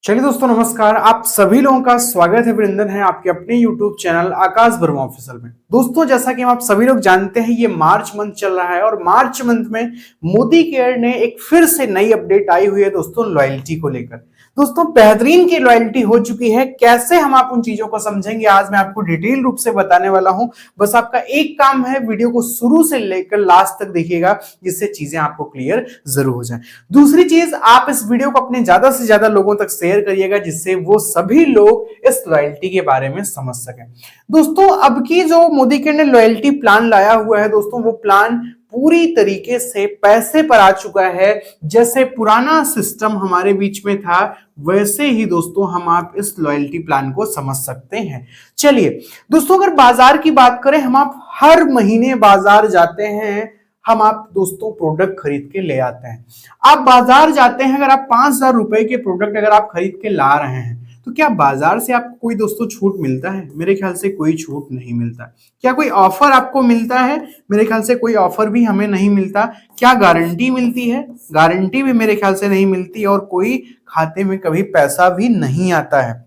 चलिए दोस्तों नमस्कार। आप सभी लोगों का स्वागत है, वृंदन है आपके अपने YouTube चैनल आकाश वर्मा ऑफिशियल में। दोस्तों जैसा कि हम आप सभी लोग जानते हैं, ये मार्च मंथ चल रहा है और मार्च मंथ में मोदी केयर ने एक फिर से नई अपडेट आई हुई है दोस्तों लॉयल्टी को लेकर। दोस्तों बेहतरीन की लॉयल्टी हो चुकी है, कैसे हम आप उन चीजों को समझेंगे आज मैं आपको डिटेल रूप से बताने वाला हूं। बस आपका एक काम है, वीडियो को शुरू से लेकर लास्ट तक देखिएगा जिससे चीजें आपको क्लियर जरूर हो जाए। दूसरी चीज, आप इस वीडियो को अपने ज्यादा से ज्यादा लोगों तक शेयर करिएगा जिससे वो सभी लोग इस लॉयल्टी के बारे में समझ सकें। दोस्तों अब की जो मोदी केयर ने लॉयल्टी प्लान लाया हुआ है दोस्तों, वो प्लान पूरी तरीके से पैसे पर आ चुका है। जैसे पुराना सिस्टम हमारे बीच में था वैसे ही दोस्तों हम आप इस लॉयल्टी प्लान को समझ सकते हैं। चलिए दोस्तों, अगर बाजार की बात करें, हम आप हर महीने बाजार जाते हैं, हम आप दोस्तों प्रोडक्ट खरीद के ले आते हैं। आप बाजार जाते हैं, अगर आप 5,000 रुपए के प्रोडक्ट अगर आप खरीद के ला रहे हैं तो क्या बाजार से आपको कोई दोस्तों छूट मिलता है? मेरे ख्याल से कोई छूट नहीं मिलता। क्या कोई ऑफर आपको मिलता है? मेरे ख्याल से कोई ऑफर भी हमें नहीं मिलता। क्या गारंटी मिलती है? गारंटी भी मेरे ख्याल से नहीं मिलती और कोई खाते में कभी पैसा भी नहीं आता है।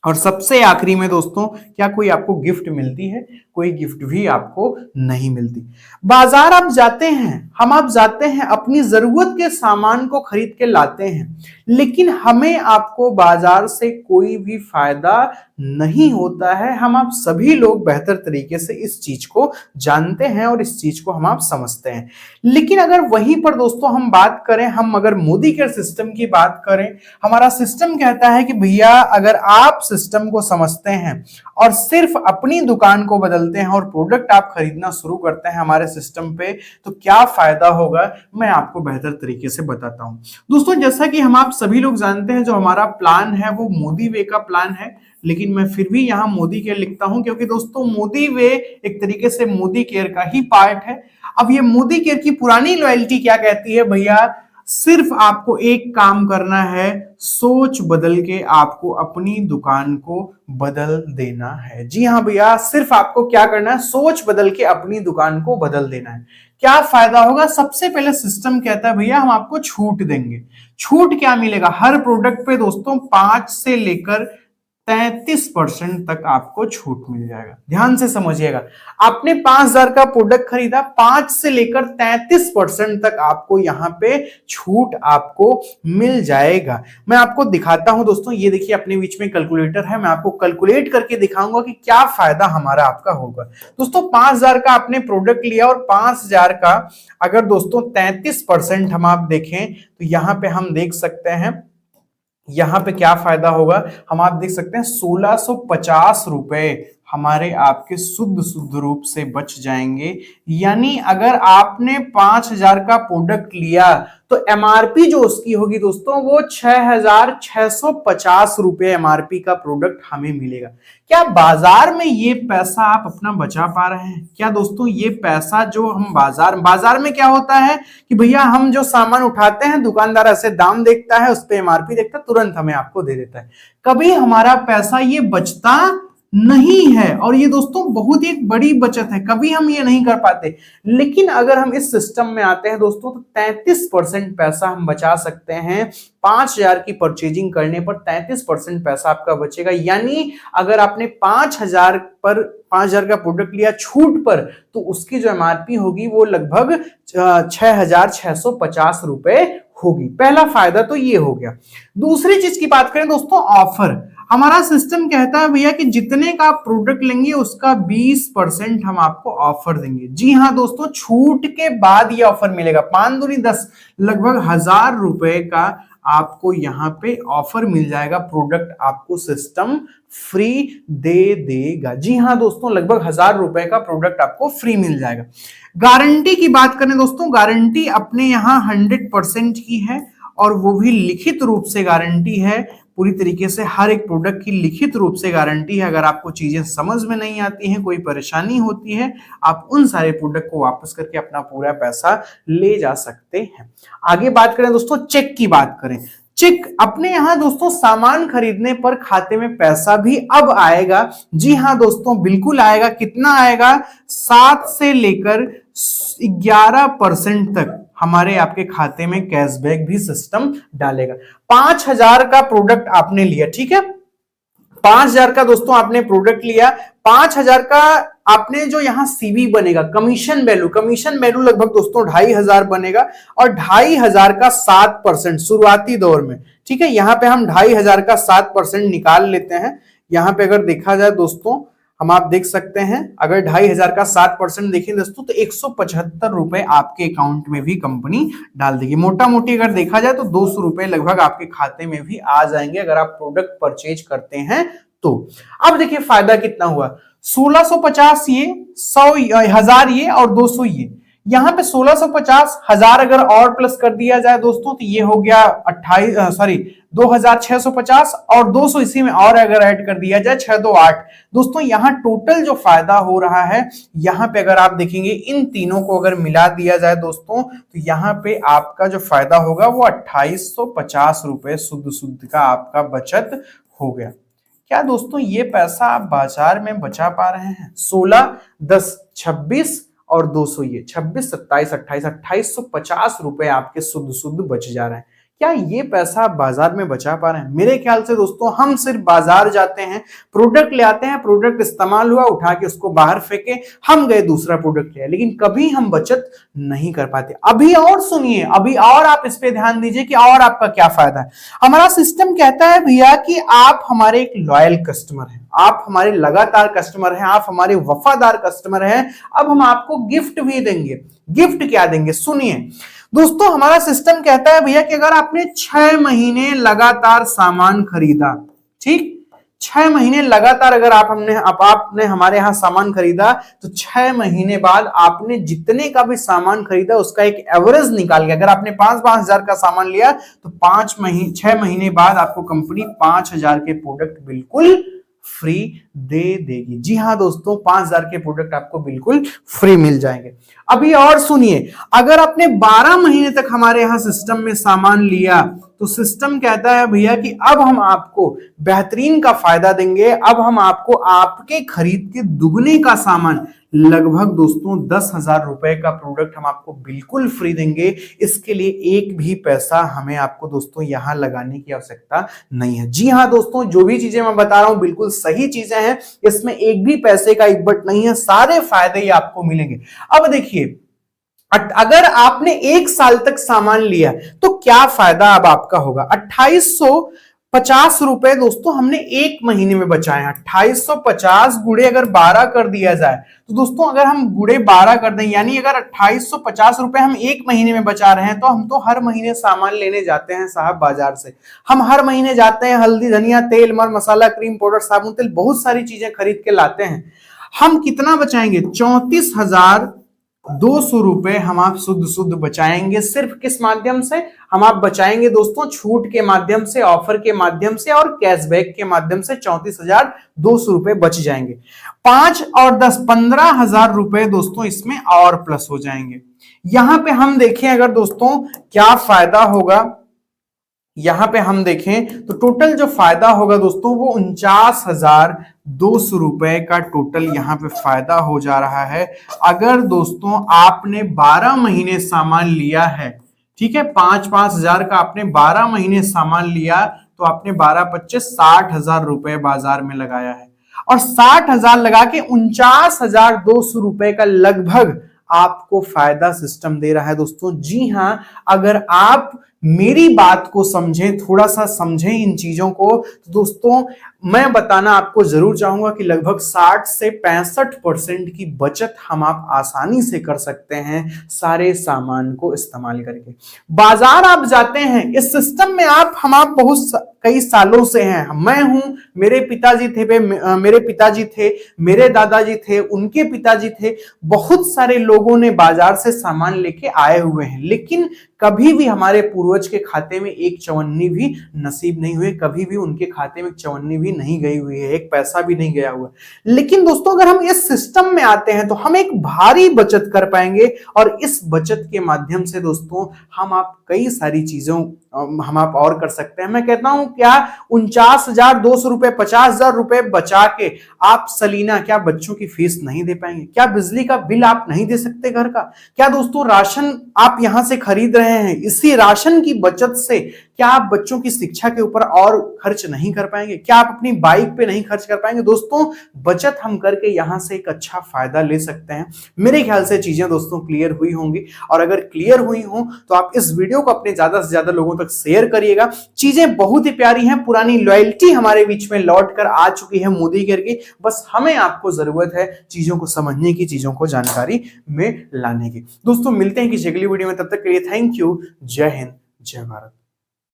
और सबसे आखिरी में दोस्तों, क्या कोई आपको गिफ्ट मिलती है? कोई गिफ्ट भी आपको नहीं मिलती। बाजार आप जाते हैं, हम आप जाते हैं, अपनी जरूरत के सामान को खरीद के लाते हैं, लेकिन हमें आपको बाजार से कोई भी फायदा नहीं होता है। हम आप सभी लोग बेहतर तरीके से इस चीज को जानते हैं और इस चीज को हम आप समझते हैं। लेकिन अगर वहीं पर दोस्तों हम बात करें, हम अगर मोदी केयर सिस्टम की बात करें, हमारा सिस्टम कहता है कि भैया अगर आप सिस्टम को समझते हैं और सिर्फ अपनी दुकान को बदलते हैं और प्रोडक्ट आप खरीदना शुरू करते हैं हमारे सिस्टम पे, तो क्या फायदा होगा मैं आपको बेहतर तरीके से बताता हूं। दोस्तों जैसा कि हम आप सभी लोग जानते हैं, जो हमारा प्लान है वो मोदी वे का प्लान है, लेकिन मैं फिर भी यहां मोदी केयर लिखता हूं क्योंकि दोस्तों मोदी वे एक तरीके से मोदी केयर का ही पार्ट है। अब ये मोदी केयर की पुरानी लॉयल्टी क्या कहती है, भैया सिर्फ आपको एक काम करना है, सोच बदल के आपको अपनी दुकान को बदल देना है। जी हाँ भैया, सिर्फ आपको क्या करना है, सोच बदल के अपनी दुकान को बदल देना है। क्या फायदा होगा? सबसे पहले सिस्टम कहता है भैया हम आपको छूट देंगे। छूट क्या मिलेगा? हर प्रोडक्ट पे दोस्तों 5 से लेकर 33% तक आपको छूट मिल जाएगा। ध्यान से समझिएगा, आपने 5,000 का प्रोडक्ट खरीदा, 5 से लेकर 33% तक आपको यहां पे छूट आपको मिल जाएगा। मैं आपको दिखाता हूं दोस्तों, ये देखिए अपने बीच में कैलकुलेटर है, मैं आपको कैलकुलेट करके दिखाऊंगा कि क्या फायदा हमारा आपका होगा। दोस्तों 5,000 का आपने प्रोडक्ट लिया और 5,000 का अगर दोस्तों 33% हम आप देखें तो यहां पे हम देख सकते हैं यहां पे क्या फायदा होगा। हम आप देख सकते हैं 1650 रुपए हमारे आपके शुद्ध रूप से बच जाएंगे। यानी अगर आपने 5,000 का प्रोडक्ट लिया तो एमआरपी जो उसकी होगी दोस्तों वो 6,650 रुपए एमआरपी का प्रोडक्ट हमें मिलेगा। क्या बाजार में ये पैसा आप अपना बचा पा रहे हैं? क्या दोस्तों ये पैसा जो हम बाजार में क्या होता है कि भैया हम जो सामान उठाते हैं, दुकानदार ऐसे दाम देखता है, उस पर एमआरपी देखता है, तुरंत हमें आपको दे देता है। कभी हमारा पैसा ये बचता नहीं है और ये दोस्तों बहुत ही एक बड़ी बचत है, कभी हम ये नहीं कर पाते। लेकिन अगर हम इस सिस्टम में आते हैं दोस्तों तो 33% पैसा हम बचा सकते हैं। 5,000 की परचेजिंग करने पर 33% पैसा आपका बचेगा। यानी अगर आपने 5,000 का प्रोडक्ट लिया छूट पर, तो उसकी जो एमआरपी होगी वो लगभग 6,650 रुपए होगी। पहला फायदा तो ये हो गया। दूसरी चीज की बात करें दोस्तों, ऑफर। हमारा सिस्टम कहता है भैया कि जितने का प्रोडक्ट लेंगे उसका 20% हम आपको ऑफर देंगे। जी हाँ दोस्तों, छूट के बाद ये ऑफर मिलेगा। 5 दूनी 10, लगभग 1,000 रुपए का आपको यहाँ पे ऑफर मिल जाएगा। प्रोडक्ट आपको सिस्टम फ्री दे देगा। जी हाँ दोस्तों, लगभग 1,000 रुपए का प्रोडक्ट आपको फ्री मिल जाएगा। गारंटी की बात करें दोस्तों, गारंटी अपने यहाँ 100% की है और वो भी लिखित रूप से गारंटी है। पूरी तरीके से हर एक प्रोडक्ट की लिखित रूप से गारंटी है। अगर आपको चीजें समझ में नहीं आती हैं, कोई परेशानी होती है, आप उन सारे प्रोडक्ट को वापस करके अपना पूरा पैसा ले जा सकते हैं। आगे बात करें दोस्तों, चेक की बात करें। चेक अपने यहाँ दोस्तों सामान खरीदने पर खाते में पैसा भी अब आएगा। जी हाँ दोस्तों, बिल्कुल आएगा। कितना आएगा? 7 से लेकर 11% तक हमारे आपके खाते में कैशबैक भी सिस्टम डालेगा। 5,000 का प्रोडक्ट आपने लिया, ठीक है, 5,000 का दोस्तों आपने प्रोडक्ट लिया, 5,000 का आपने जो यहां सीवी बनेगा कमीशन वैल्यू लगभग दोस्तों 2,500 बनेगा, और 2,500 का 7% शुरुआती दौर में, ठीक है, यहां पे हम 2,500 का 7% निकाल लेते हैं। यहां पे अगर देखा जाए दोस्तों, हम आप देख सकते हैं, अगर 2,500 का 7% देखें दोस्तों तो 175 रुपए आपके अकाउंट में भी कंपनी डाल देगी। मोटा मोटी अगर देखा जाए तो 200 रुपए लगभग आपके खाते में भी आ जाएंगे अगर आप प्रोडक्ट परचेज करते हैं तो। अब देखिए फायदा कितना हुआ, 1650 ये, 100,000 ये और 200 ये, यहां पे 1650, 1000 अगर और प्लस कर दिया जाए दोस्तों तो ये हो गया 2,650, और 200 इसी में और अगर ऐड कर दिया जाए 6 2 8 दोस्तों, यहां टोटल जो फायदा हो रहा है, यहां पे अगर आप देखेंगे इन तीनों को अगर मिला दिया जाए दोस्तों तो यहां पे आपका जो फायदा होगा वो 2,850 रुपए शुद्ध का आपका बचत हो गया। क्या दोस्तों ये पैसा आप बाजार में बचा पा रहे हैं? 16 10 26 और 200 ये 26 27 28 2,850 रुपए आपके शुद्ध बच जा रहे हैं। क्या ये पैसा आप बाजार में बचा पा रहे हैं? मेरे ख्याल से दोस्तों हम सिर्फ बाजार जाते हैं, प्रोडक्ट ले आते हैं, प्रोडक्ट इस्तेमाल हुआ उठा के उसको बाहर फेंके, हम गए दूसरा प्रोडक्ट लिया, लेकिन कभी हम बचत नहीं कर पाते। अभी और सुनिए, अभी और आप इस पे ध्यान दीजिए कि और आपका क्या फायदा है। हमारा सिस्टम कहता है भैया कि आप हमारे एक लॉयल कस्टमर हैं, आप हमारे लगातार कस्टमर हैं, आप हमारे वफादार कस्टमर हैं, अब हम आपको गिफ्ट भी देंगे। गिफ्ट क्या देंगे सुनिए दोस्तों, हमारा सिस्टम कहता है भैया कि अगर आपने 6 महीने लगातार सामान खरीदा, ठीक, 6 महीने लगातार अगर आपने हमारे यहां सामान खरीदा तो 6 महीने बाद आपने जितने का भी सामान खरीदा उसका एक एवरेज निकाल के, अगर आपने 5,000 का सामान लिया तो 6 महीने बाद आपको कंपनी 5,000 के प्रोडक्ट बिल्कुल फ्री दे देगी। जी हाँ दोस्तों, 5,000 के प्रोडक्ट आपको बिल्कुल फ्री मिल जाएंगे। अभी और सुनिए, अगर आपने 12 महीने तक हमारे यहां सिस्टम में सामान लिया तो सिस्टम कहता है भैया कि अब हम आपको बेहतरीन का फायदा देंगे, अब हम आपको आपके खरीद के दुगने का सामान, लगभग दोस्तों 10,000 रुपए का प्रोडक्ट हम आपको बिल्कुल फ्री देंगे। इसके लिए एक भी पैसा हमें आपको दोस्तों यहां लगाने की आवश्यकता नहीं है। जी हाँ दोस्तों, जो भी चीजें मैं बता रहा हूं बिल्कुल सही चीजें हैं, इसमें एक भी पैसे का इकबट नहीं है, सारे फायदे ही आपको मिलेंगे। अब देखिए, अगर आपने 1 साल तक सामान लिया तो क्या फायदा अब आपका होगा, 2,850 रुपए दोस्तों हमने 1 महीने में बचाए हैं। 2,850 गुड़े अगर 12 कर दिया जाए तो दोस्तों अगर हम गुड़े 12 कर दें, यानी अगर 2,850 रुपए हम 1 महीने में बचा रहे हैं, तो हम तो हर महीने सामान लेने जाते हैं साहब बाजार से, हम हर महीने जाते हैं, हल्दी धनिया तेल मर मसाला क्रीम पाउडर साबुन तेल बहुत सारी चीजें खरीद के लाते हैं। हम कितना बचाएंगे? 34,200 रुपए हम आप शुद्ध बचाएंगे। सिर्फ किस माध्यम से? हम आप बचाएंगे दोस्तों छूट के माध्यम से, ऑफर के माध्यम से और कैशबैक के माध्यम से 34,200 रुपए बच जाएंगे। 5 और 10 15,000 रुपए दोस्तों इसमें और प्लस हो जाएंगे। यहां पे हम देखें अगर दोस्तों क्या फायदा होगा, यहां पे हम देखें तो टोटल जो फायदा होगा दोस्तों वो 49,200 रुपए का टोटल यहां पे फायदा हो जा रहा है। अगर दोस्तों आपने 12 महीने सामान लिया है, ठीक है, 5,000 का आपने 12 महीने सामान लिया तो आपने 12 25 60,000 रुपए बाजार में लगाया है, और 60,000 लगा के 49,200 रुपए का लगभग आपको फायदा सिस्टम दे रहा है दोस्तों। जी हां, अगर आप मेरी बात को समझें, थोड़ा सा समझें इन चीजों को, तो दोस्तों मैं बताना आपको जरूर चाहूंगा कि लगभग 60 से 65% की बचत हम आप आसानी से कर सकते हैं सारे सामान को इस्तेमाल करके। बाजार आप जाते हैं, इस सिस्टम में आप बहुत कई सालों से हैं, मैं हूं, मेरे पिताजी थे, मेरे दादाजी थे, उनके पिताजी थे, बहुत सारे लोगों ने बाजार से सामान लेके आए हुए हैं, लेकिन कभी भी हमारे पूर्वज के खाते में एक चवन्नी भी नसीब नहीं हुई, कभी भी उनके खाते में चवन्नी भी नहीं गई हुई है, एक पैसा भी नहीं गया हुआ। लेकिन दोस्तों अगर हम इस सिस्टम में आते हैं तो हम एक भारी बचत कर पाएंगे, और इस बचत के माध्यम से दोस्तों हम आप कई सारी चीजों हम आप और कर सकते हैं। मैं कहता हूं क्या 49,200 रुपए, 50,000 रुपए बचा के आप सलीना क्या बच्चों की फीस नहीं दे पाएंगे? क्या बिजली का बिल आप नहीं दे सकते घर का? क्या दोस्तों राशन आप यहां से खरीद रहे हैं, इसी राशन की बचत से क्या आप बच्चों की शिक्षा के ऊपर और खर्च नहीं कर पाएंगे? क्या आप अपनी बाइक पे नहीं खर्च कर पाएंगे? दोस्तों बचत हम करके यहां से एक अच्छा फायदा ले सकते हैं। मेरे ख्याल से चीजें दोस्तों क्लियर हुई होंगी, और अगर क्लियर हुई हो तो आप इस वीडियो को अपने ज्यादा से ज्यादा लोगों तक शेयर करिएगा। चीजें बहुत ही प्यारी हैं, पुरानी लॉयल्टी हमारे बीच में लौट कर आ चुकी है मोदी केयर की। बस हमें आपको जरूरत है चीजों को समझने की, चीजों को जानकारी में लाने की। दोस्तों मिलते हैं किसी अगली वीडियो में, तब तक के लिए थैंक यू। जय हिंद, जय भारत।